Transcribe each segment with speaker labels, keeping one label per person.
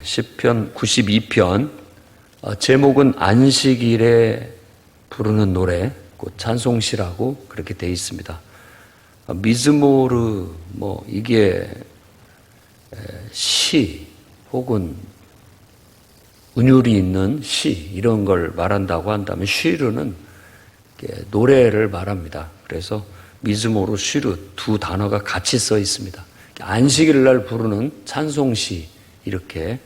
Speaker 1: 시편 92편 제목은 안식일에 부르는 노래, 곧 찬송시라고 그렇게 되어 있습니다. 미즈모르 이게 시 혹은 운율이 있는 시 이런 걸 말한다고 한다면 쉬르는 노래를 말합니다. 그래서 미즈모르, 쉬르 두 단어가 같이 써 있습니다. 안식일 날 부르는 찬송시 이렇게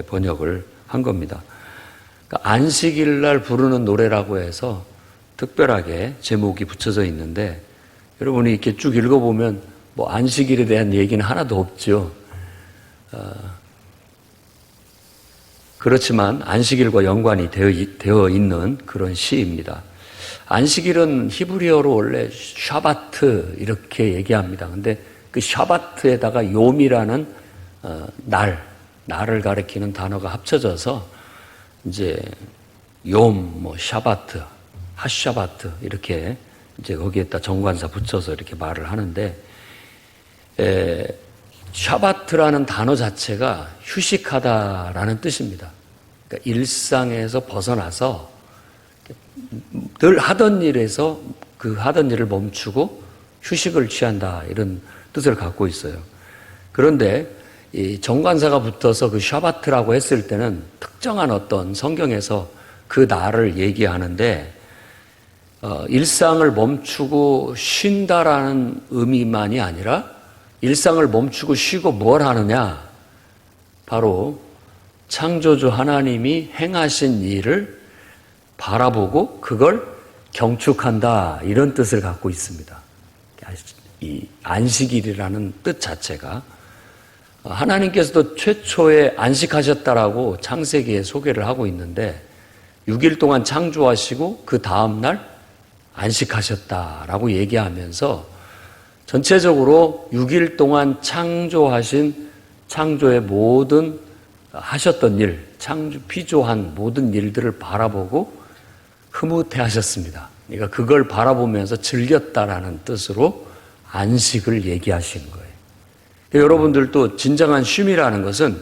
Speaker 1: 번역을 한 겁니다. 그러니까 안식일 날 부르는 노래라고 해서 특별하게 제목이 붙여져 있는데 여러분이 이렇게 쭉 읽어보면 안식일에 대한 얘기는 하나도 없죠. 그렇지만 안식일과 연관이 되어 있는 그런 시입니다. 안식일은 히브리어로 원래 샤바트 이렇게 얘기합니다. 근데 그 샤바트에다가 욤이라는 날을 가리키는 단어가 합쳐져서 이제 욤, 샤바트, 핫샤바트 이렇게 이제 거기에다 정관사 붙여서 이렇게 말을 하는데 샤바트라는 단어 자체가 휴식하다라는 뜻입니다. 그러니까 일상에서 벗어나서 늘 하던 일에서 그 하던 일을 멈추고 휴식을 취한다 이런 뜻을 갖고 있어요. 그런데 이 정관사가 붙어서 그 샤바트라고 했을 때는 특정한 어떤 성경에서 그 날을 얘기하는데 일상을 멈추고 쉰다라는 의미만이 아니라 일상을 멈추고 쉬고 뭘 하느냐? 바로 창조주 하나님이 행하신 일을 바라보고 그걸 경축한다 이런 뜻을 갖고 있습니다. 이 안식일이라는 뜻 자체가 하나님께서도 최초에 안식하셨다라고 창세기에 소개를 하고 있는데 6일 동안 창조하시고 그 다음날 안식하셨다라고 얘기하면서 전체적으로 6일 동안 창조하신 창조의 모든 하셨던 일, 피조한 모든 일들을 바라보고 흐뭇해 하셨습니다. 그러니까 그걸 바라보면서 즐겼다라는 뜻으로 안식을 얘기하시는 거예요. 여러분들도 진정한 쉼이라는 것은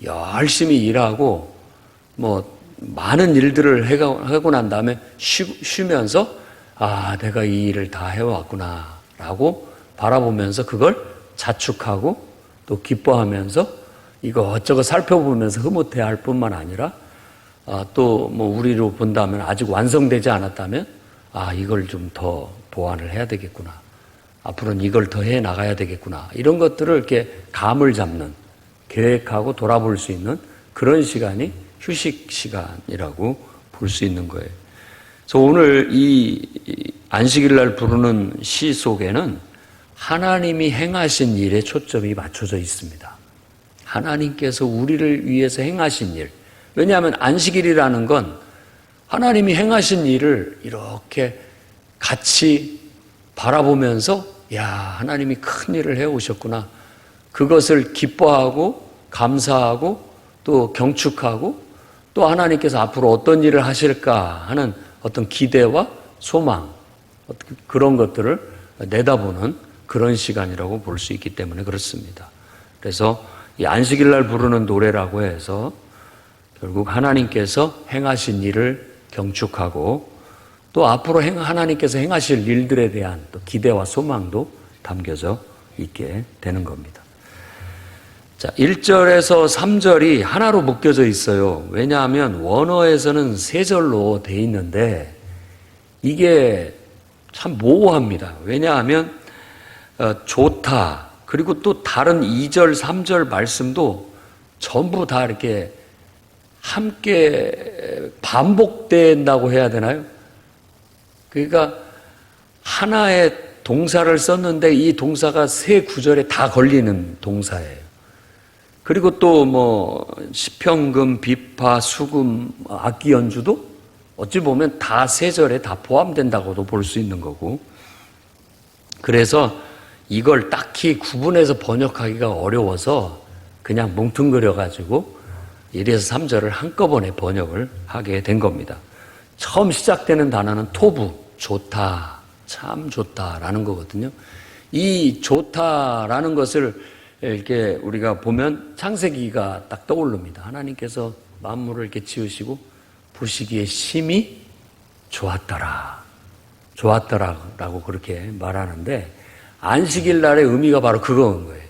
Speaker 1: 열심히 일하고 많은 일들을 하고 난 다음에 쉬면서 내가 이 일을 다 해왔구나 라고 바라보면서 그걸 자축하고 또 기뻐하면서 이것저것 살펴보면서 흐뭇해 할 뿐만 아니라 또 우리로 본다면 아직 완성되지 않았다면 이걸 좀 더 보완을 해야 되겠구나. 앞으로는 이걸 더 해 나가야 되겠구나. 이런 것들을 이렇게 감을 잡는, 계획하고 돌아볼 수 있는 그런 시간이 휴식 시간이라고 볼 수 있는 거예요. 그래서 오늘 이 안식일 날 부르는 시 속에는 하나님이 행하신 일에 초점이 맞춰져 있습니다. 하나님께서 우리를 위해서 행하신 일. 왜냐하면 안식일이라는 건 하나님이 행하신 일을 이렇게 같이 바라보면서 하나님이 큰 일을 해오셨구나. 그것을 기뻐하고 감사하고 또 경축하고 또 하나님께서 앞으로 어떤 일을 하실까 하는 어떤 기대와 소망 그런 것들을 내다보는 그런 시간이라고 볼 수 있기 때문에 그렇습니다. 그래서 이 안식일 날 부르는 노래라고 해서 결국 하나님께서 행하신 일을 경축하고 또 앞으로 하나님께서 행하실 일들에 대한 또 기대와 소망도 담겨져 있게 되는 겁니다. 자, 1절에서 3절이 하나로 묶여져 있어요. 왜냐하면 원어에서는 3절로 돼 있는데 이게 참 모호합니다. 왜냐하면 좋다 그리고 또 다른 2절, 3절 말씀도 전부 다 이렇게 함께 반복된다고 해야 되나요? 그러니까 하나의 동사를 썼는데 이 동사가 3구절에 다 걸리는 동사예요. 그리고 또 시편금, 비파, 수금, 악기 연주도 어찌 보면 다 3절에 다 포함된다고도 볼 수 있는 거고 그래서 이걸 딱히 구분해서 번역하기가 어려워서 그냥 뭉뚱그려가지고 1에서 3절을 한꺼번에 번역을 하게 된 겁니다. 처음 시작되는 단어는 토부, 좋다, 참 좋다라는 거거든요. 이 좋다라는 것을 이렇게 우리가 보면 창세기가 딱 떠오릅니다. 하나님께서 만물을 이렇게 지으시고 보시기에 심히 좋았더라라고 그렇게 말하는데, 안식일 날의 의미가 바로 그거인 거예요.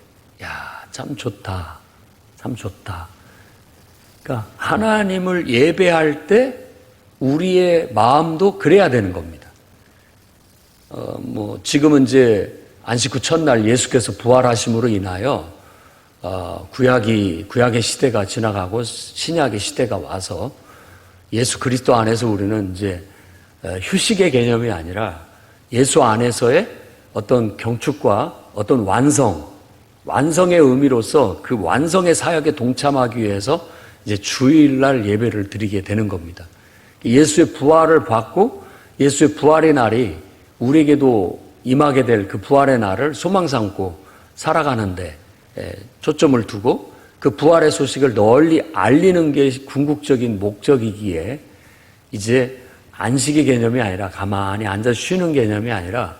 Speaker 1: 야, 참 좋다. 참 좋다. 그러니까 하나님을 예배할 때 우리의 마음도 그래야 되는 겁니다. 지금은 이제 안식 후 첫날 예수께서 부활하심으로 인하여 구약의 시대가 지나가고 신약의 시대가 와서 예수 그리스도 안에서 우리는 이제 휴식의 개념이 아니라 예수 안에서의 어떤 경축과 어떤 완성의 의미로서 그 완성의 사역에 동참하기 위해서 이제 주일날 예배를 드리게 되는 겁니다. 예수의 부활을 받고 예수의 부활의 날이 우리에게도 임하게 될 그 부활의 날을 소망 삼고 살아가는데 초점을 두고 그 부활의 소식을 널리 알리는 게 궁극적인 목적이기에 이제 안식의 개념이 아니라 가만히 앉아 쉬는 개념이 아니라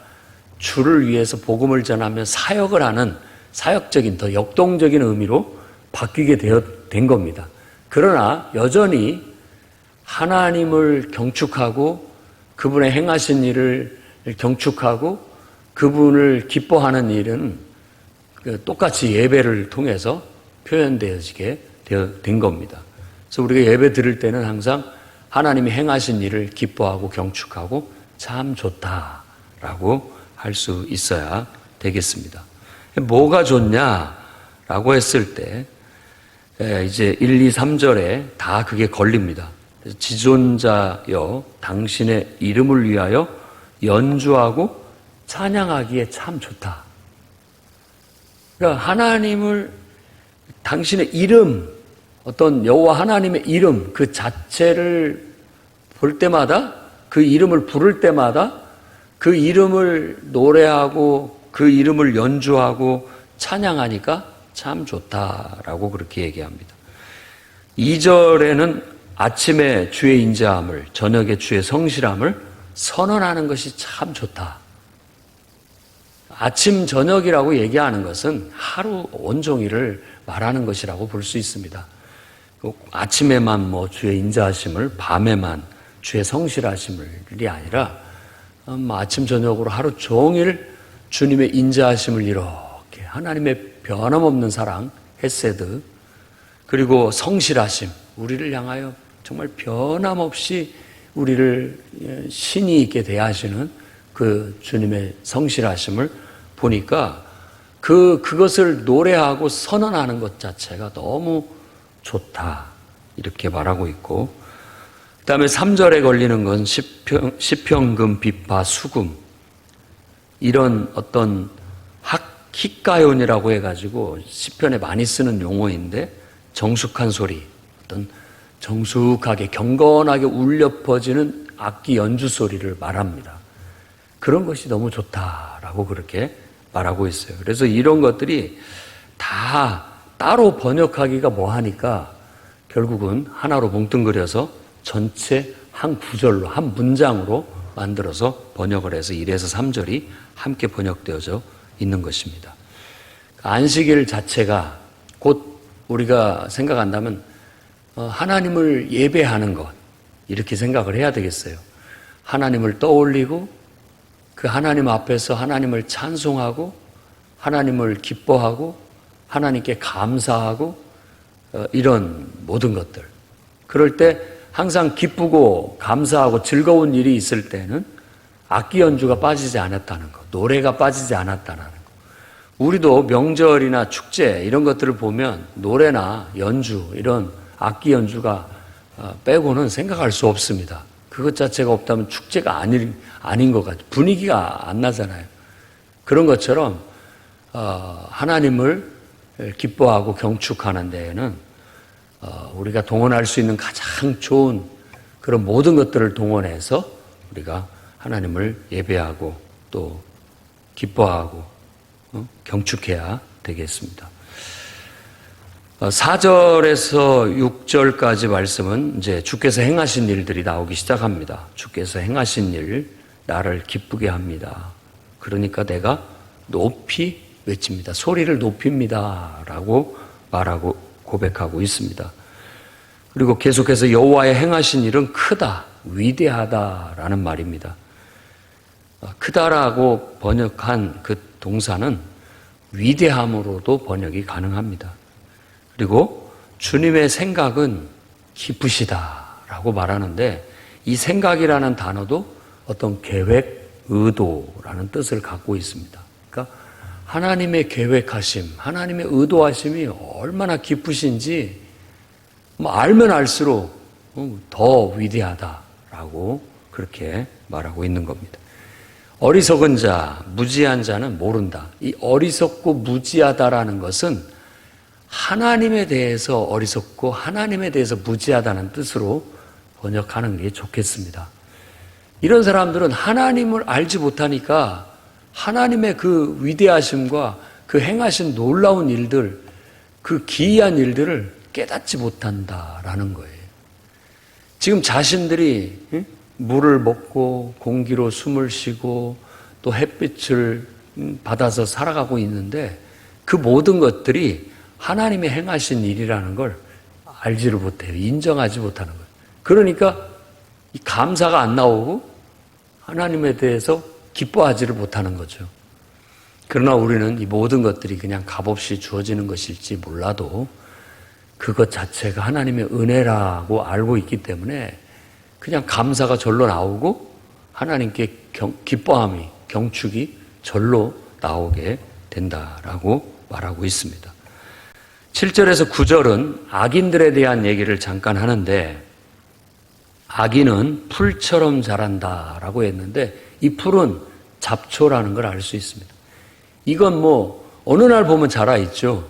Speaker 1: 주를 위해서 복음을 전하며 사역을 하는 사역적인 더 역동적인 의미로 바뀌게 된 겁니다. 그러나 여전히 하나님을 경축하고 그분의 행하신 일을 경축하고 그분을 기뻐하는 일은 똑같이 예배를 통해서 표현되어지게 된 겁니다. 그래서 우리가 예배 드릴 때는 항상 하나님이 행하신 일을 기뻐하고 경축하고 참 좋다라고 할 수 있어야 되겠습니다. 뭐가 좋냐라고 했을 때 이제 1, 2, 3절에 다 그게 걸립니다. 지존자여 당신의 이름을 위하여 연주하고 찬양하기에 참 좋다. 그러니까 하나님을 당신의 이름, 어떤 여호와 하나님의 이름 그 자체를 볼 때마다, 그 이름을 부를 때마다 그 이름을 노래하고 그 이름을 연주하고 찬양하니까 참 좋다라고 그렇게 얘기합니다. 2절에는 아침에 주의 인자함을, 저녁에 주의 성실함을 선언하는 것이 참 좋다. 아침, 저녁이라고 얘기하는 것은 하루 온종일을 말하는 것이라고 볼 수 있습니다. 아침에만 주의 인자하심을, 밤에만 주의 성실하심을이 아니라 아침, 저녁으로 하루 종일 주님의 인자하심을 이렇게 하나님의 변함없는 사랑, 헤세드, 그리고 성실하심, 우리를 향하여 정말 변함없이 우리를 신이 있게 대하시는 그 주님의 성실하심을 보니까 그것을 노래하고 선언하는 것 자체가 너무 좋다 이렇게 말하고 있고, 그 다음에 3절에 걸리는 건 시평금, 비파, 수금, 이런 어떤 히가연이라고 해가지고 시편에 많이 쓰는 용어인데, 정숙한 소리, 어떤 정숙하게 경건하게 울려 퍼지는 악기 연주 소리를 말합니다. 그런 것이 너무 좋다라고 그렇게 말하고 있어요. 그래서 이런 것들이 다 따로 번역하기가 뭐하니까 결국은 하나로 뭉뚱그려서 전체 한 구절로, 한 문장으로 만들어서 번역을 해서 1에서 3절이 함께 번역되어져 있는 것입니다. 안식일 자체가 곧 우리가 생각한다면 하나님을 예배하는 것, 이렇게 생각을 해야 되겠어요. 하나님을 떠올리고 그 하나님 앞에서 하나님을 찬송하고 하나님을 기뻐하고 하나님께 감사하고 이런 모든 것들. 그럴 때 항상 기쁘고 감사하고 즐거운 일이 있을 때는 악기 연주가 빠지지 않았다는 것, 노래가 빠지지 않았다는 것. 우리도 명절이나 축제 이런 것들을 보면 노래나 연주, 이런 악기 연주가 빼고는 생각할 수 없습니다. 그것 자체가 없다면 축제가 아닌 것 같아요. 분위기가 안 나잖아요. 그런 것처럼 하나님을 기뻐하고 경축하는 데에는 우리가 동원할 수 있는 가장 좋은 그런 모든 것들을 동원해서 우리가 하나님을 예배하고 또 기뻐하고 경축해야 되겠습니다. 4절에서 6절까지 말씀은 이제 주께서 행하신 일들이 나오기 시작합니다. 주께서 행하신 일, 나를 기쁘게 합니다. 그러니까 내가 높이 외칩니다. 소리를 높입니다. 라고 말하고 고백하고 있습니다. 그리고 계속해서 여호와의 행하신 일은 크다, 위대하다라는 말입니다. 크다라고 번역한 그 동사는 위대함으로도 번역이 가능합니다. 그리고 주님의 생각은 깊으시다라고 말하는데 이 생각이라는 단어도 어떤 계획, 의도라는 뜻을 갖고 있습니다. 그러니까 하나님의 계획하심, 하나님의 의도하심이 얼마나 깊으신지 알면 알수록 더 위대하다라고 그렇게 말하고 있는 겁니다. 어리석은 자, 무지한 자는 모른다. 이 어리석고 무지하다라는 것은 하나님에 대해서 어리석고 하나님에 대해서 무지하다는 뜻으로 번역하는 게 좋겠습니다. 이런 사람들은 하나님을 알지 못하니까 하나님의 그 위대하심과 그 행하신 놀라운 일들, 그 기이한 일들을 깨닫지 못한다라는 거예요. 지금 자신들이 물을 먹고 공기로 숨을 쉬고 또 햇빛을 받아서 살아가고 있는데 그 모든 것들이 하나님의 행하신 일이라는 걸 알지를 못해요. 인정하지 못하는 거예요. 그러니까 이 감사가 안 나오고 하나님에 대해서 기뻐하지를 못하는 거죠. 그러나 우리는 이 모든 것들이 그냥 값없이 주어지는 것일지 몰라도 그것 자체가 하나님의 은혜라고 알고 있기 때문에 그냥 감사가 절로 나오고 하나님께 기뻐함이, 경축이 절로 나오게 된다라고 말하고 있습니다. 7절에서 9절은 악인들에 대한 얘기를 잠깐 하는데 악인은 풀처럼 자란다라고 했는데 이 풀은 잡초라는 걸 알 수 있습니다. 이건 어느 날 보면 자라있죠.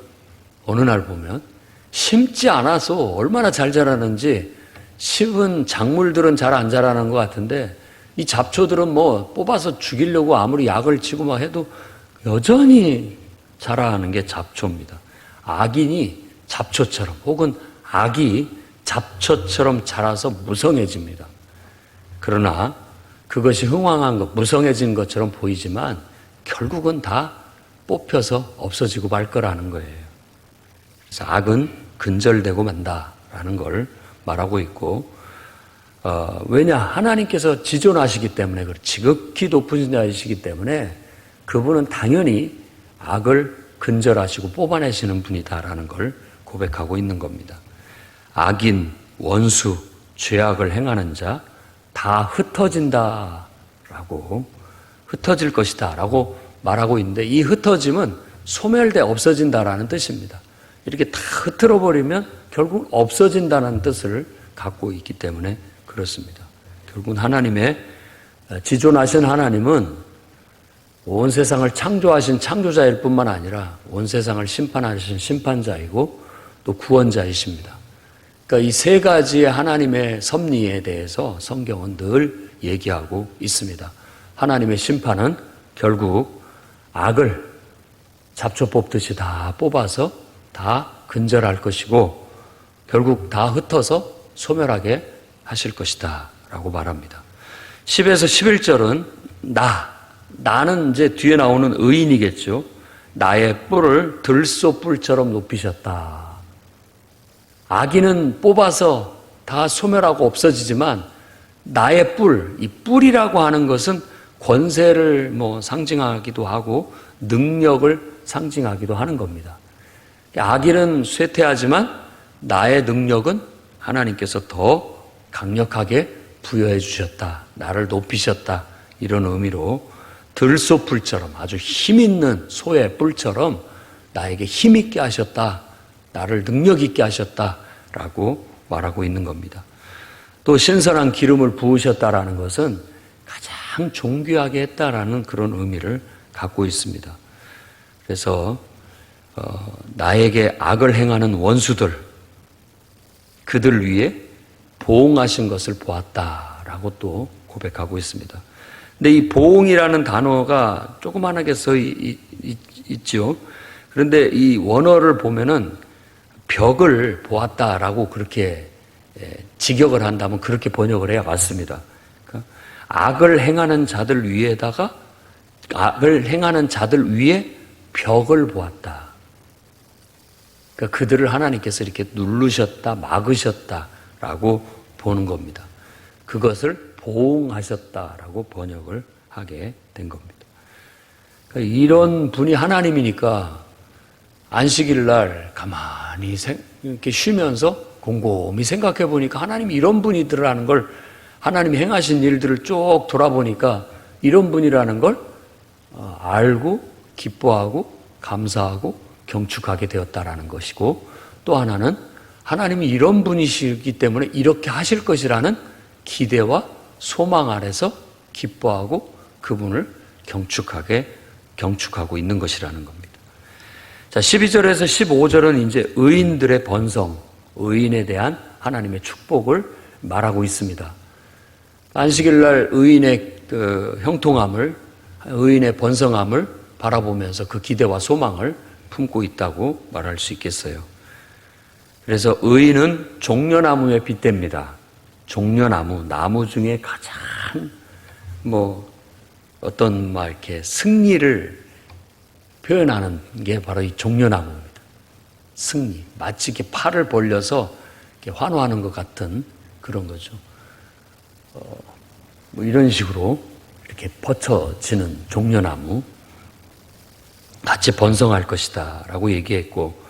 Speaker 1: 어느 날 보면 심지 않아서 얼마나 잘 자라는지 심은 작물들은 잘 안 자라는 것 같은데 이 잡초들은 뽑아서 죽이려고 아무리 약을 치고 막 해도 여전히 자라는 게 잡초입니다. 악인이 잡초처럼 혹은 악이 잡초처럼 자라서 무성해집니다. 그러나 그것이 흥왕한 것, 무성해진 것처럼 보이지만 결국은 다 뽑혀서 없어지고 말 거라는 거예요. 그래서 악은 근절되고 만다라는 걸 말하고 있고 왜냐? 하나님께서 지존하시기 때문에 지극히 높은 자이시기 때문에 그분은 당연히 악을 근절하시고 뽑아내시는 분이다라는 걸 고백하고 있는 겁니다. 악인, 원수, 죄악을 행하는 자 다 흩어진다라고 흩어질 것이다라고 말하고 있는데 이 흩어짐은 소멸돼 없어진다라는 뜻입니다. 이렇게 다 흩어져 버리면 결국 없어진다는 뜻을 갖고 있기 때문에 그렇습니다. 결국은 하나님의 지존하신 하나님은 온 세상을 창조하신 창조자일 뿐만 아니라 온 세상을 심판하신 심판자이고 또 구원자이십니다. 그러니까 이 세 가지의 하나님의 섭리에 대해서 성경은 늘 얘기하고 있습니다. 하나님의 심판은 결국 악을 잡초 뽑듯이 다 뽑아서 다 근절할 것이고 결국 다 흩어서 소멸하게 하실 것이다 라고 말합니다. 10에서 11절은 나는 이제 뒤에 나오는 의인이겠죠. 나의 뿔을 들소뿔처럼 높이셨다. 악인은 뽑아서 다 소멸하고 없어지지만 나의 뿔, 이 뿔이라고 하는 것은 권세를 상징하기도 하고 능력을 상징하기도 하는 겁니다. 악인은 쇠퇴하지만 나의 능력은 하나님께서 더 강력하게 부여해 주셨다. 나를 높이셨다. 이런 의미로 들소뿔처럼 아주 힘있는 소의 뿔처럼 나에게 힘있게 하셨다. 나를 능력 있게 하셨다라고 말하고 있는 겁니다. 또 신선한 기름을 부으셨다라는 것은 가장 존귀하게 했다라는 그런 의미를 갖고 있습니다. 그래서 나에게 악을 행하는 원수들, 그들 위에 보응하신 것을 보았다라고 또 고백하고 있습니다. 근데 이 보응이라는 단어가 조그만하게 써 있죠. 그런데 이 원어를 보면은 벽을 보았다라고 그렇게 직역을 한다면 그렇게 번역을 해야 맞습니다. 그러니까 악을 행하는 자들 위에다가 악을 행하는 자들 위에 벽을 보았다. 그러니까 그들을 하나님께서 이렇게 누르셨다, 막으셨다라고 보는 겁니다. 그것을 보응하셨다라고 번역을 하게 된 겁니다. 그러니까 이런 분이 하나님이니까 안식일 날 가만히 이렇게 쉬면서 곰곰이 생각해 보니까 하나님이 이런 분이더라는 걸, 하나님이 행하신 일들을 쭉 돌아보니까 이런 분이라는 걸 알고 기뻐하고 감사하고 경축하게 되었다라는 것이고, 또 하나는 하나님이 이런 분이시기 때문에 이렇게 하실 것이라는 기대와 소망 아래서 기뻐하고 그분을 경축하고 있는 것이라는 겁니다. 자, 12절에서 15절은 이제 의인들의 번성, 의인에 대한 하나님의 축복을 말하고 있습니다. 안식일 날 의인의 그 형통함을, 의인의 번성함을 바라보면서 그 기대와 소망을 품고 있다고 말할 수 있겠어요. 그래서 의인은 종려나무에 빗댑니다. 종려나무, 나무 중에 가장 어떤 이렇게 승리를 표현하는 게 바로 이 종려나무입니다. 승리, 마치 이렇게 팔을 벌려서 이렇게 환호하는 것 같은 그런 거죠. 이런 식으로 이렇게 뻗쳐지는 종려나무, 같이 번성할 것이다 라고 얘기했고,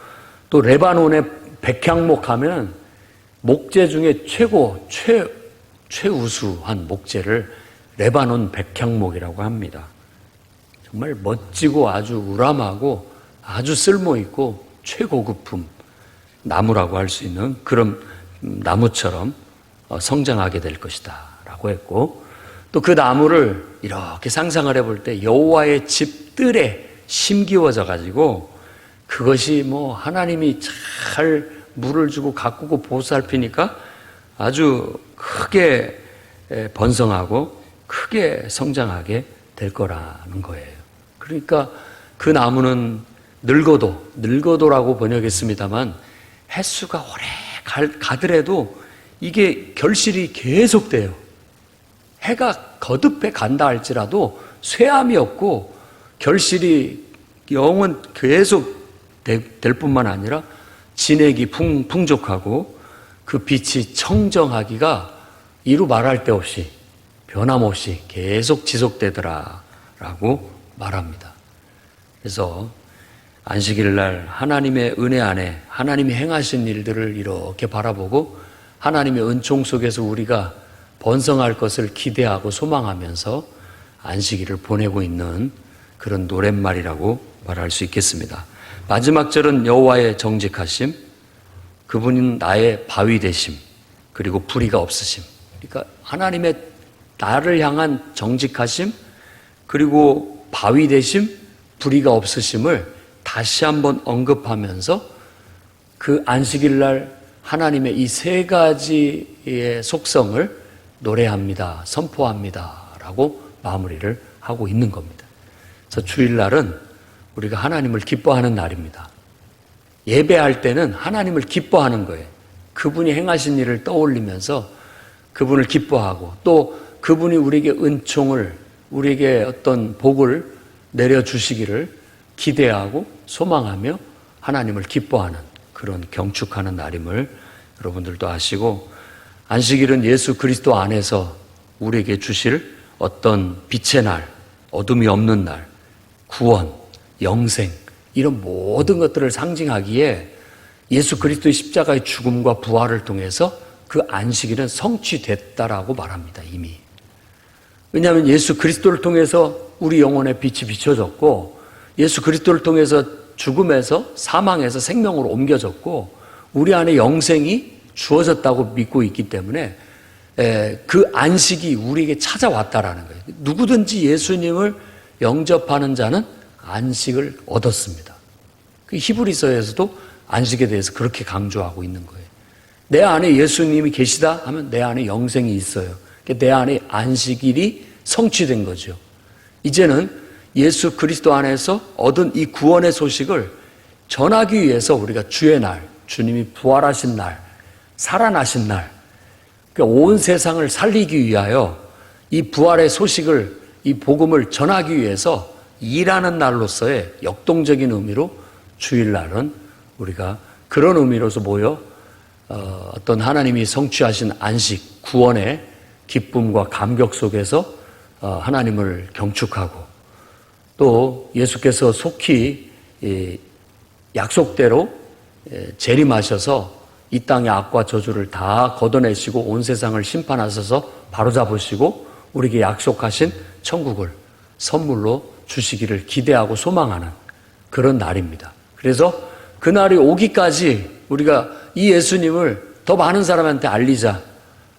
Speaker 1: 또 레바논의 백향목 하면 목재 중에 최우수한 목재를 레바논 백향목이라고 합니다. 정말 멋지고 아주 우람하고 아주 쓸모있고 최고급품 나무라고 할 수 있는 그런 나무처럼 성장하게 될 것이다 라고 했고, 또 그 나무를 이렇게 상상을 해볼 때 여호와의 집 뜰에 심기워져 가지고 그것이 하나님이 잘 물을 주고 가꾸고 보살피니까 아주 크게 번성하고 크게 성장하게 될 거라는 거예요. 그러니까 그 나무는 늙어도라고 번역했습니다만 햇수가 오래 가더라도 이게 결실이 계속돼요. 해가 거듭해 간다 할지라도 쇠함이 없고 결실이 영원 계속 될 뿐만 아니라 진액이 풍족하고 그 빛이 청정하기가 이루 말할 데 없이 변함없이 계속 지속되더라라고 말합니다. 그래서 안식일 날 하나님의 은혜 안에 하나님이 행하신 일들을 이렇게 바라보고 하나님의 은총 속에서 우리가 번성할 것을 기대하고 소망하면서 안식일을 보내고 있는 그런 노랫말이라고 말할 수 있겠습니다. 마지막 절은 여호와의 정직하심, 그분은 나의 바위 되심, 그리고 불의가 없으심. 그러니까 하나님의 나를 향한 정직하심, 그리고 바위 되심, 불의가 없으심을 다시 한번 언급하면서 그 안식일 날 하나님의 이 세 가지의 속성을 노래합니다, 선포합니다 라고 마무리를 하고 있는 겁니다. 그래서 주일날은 우리가 하나님을 기뻐하는 날입니다. 예배할 때는 하나님을 기뻐하는 거예요. 그분이 행하신 일을 떠올리면서 그분을 기뻐하고, 또 그분이 우리에게 은총을, 우리에게 어떤 복을 내려주시기를 기대하고 소망하며 하나님을 기뻐하는 그런 경축하는 날임을 여러분들도 아시고, 안식일은 예수 그리스도 안에서 우리에게 주실 어떤 빛의 날, 어둠이 없는 날, 구원, 영생, 이런 모든 것들을 상징하기에 예수 그리스도의 십자가의 죽음과 부활을 통해서 그 안식일은 성취됐다라고 말합니다, 이미. 왜냐하면 예수 그리스도를 통해서 우리 영혼의 빛이 비춰졌고, 예수 그리스도를 통해서 죽음에서 사망에서 생명으로 옮겨졌고, 우리 안에 영생이 주어졌다고 믿고 있기 때문에 그 안식이 우리에게 찾아왔다라는 거예요. 누구든지 예수님을 영접하는 자는 안식을 얻었습니다. 그 히브리서에서도 안식에 대해서 그렇게 강조하고 있는 거예요. 내 안에 예수님이 계시다 하면 내 안에 영생이 있어요. 내 안에 안식일이 성취된 거죠. 이제는 예수 그리스도 안에서 얻은 이 구원의 소식을 전하기 위해서 우리가 주의 날, 주님이 부활하신 날, 살아나신 날, 온 세상을 살리기 위하여 이 부활의 소식을, 이 복음을 전하기 위해서 일하는 날로서의 역동적인 의미로 주일날은 우리가 그런 의미로서 모여 어떤 하나님이 성취하신 안식, 구원의 기쁨과 감격 속에서 하나님을 경축하고 또 예수께서 속히 약속대로 재림하셔서 이 땅의 악과 저주를 다 걷어내시고 온 세상을 심판하셔서 바로잡으시고 우리에게 약속하신 천국을 선물로 주시기를 기대하고 소망하는 그런 날입니다. 그래서 그 날이 오기까지 우리가 이 예수님을 더 많은 사람한테 알리자.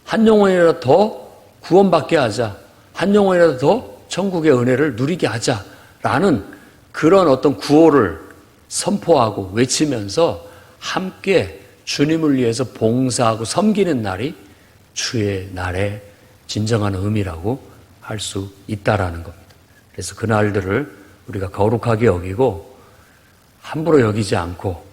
Speaker 1: 한 영혼이라도 더 구원받게 하자. 한 영혼이라도 더 천국의 은혜를 누리게 하자라는 그런 어떤 구호를 선포하고 외치면서 함께 주님을 위해서 봉사하고 섬기는 날이 주의 날의 진정한 의미라고 할 수 있다라는 겁니다. 그래서 그 날들을 우리가 거룩하게 여기고 함부로 여기지 않고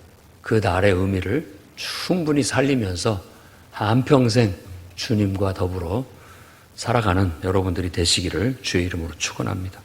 Speaker 1: 그 날의 의미를 충분히 살리면서 한평생 주님과 더불어 살아가는 여러분들이 되시기를 주의 이름으로 축원합니다.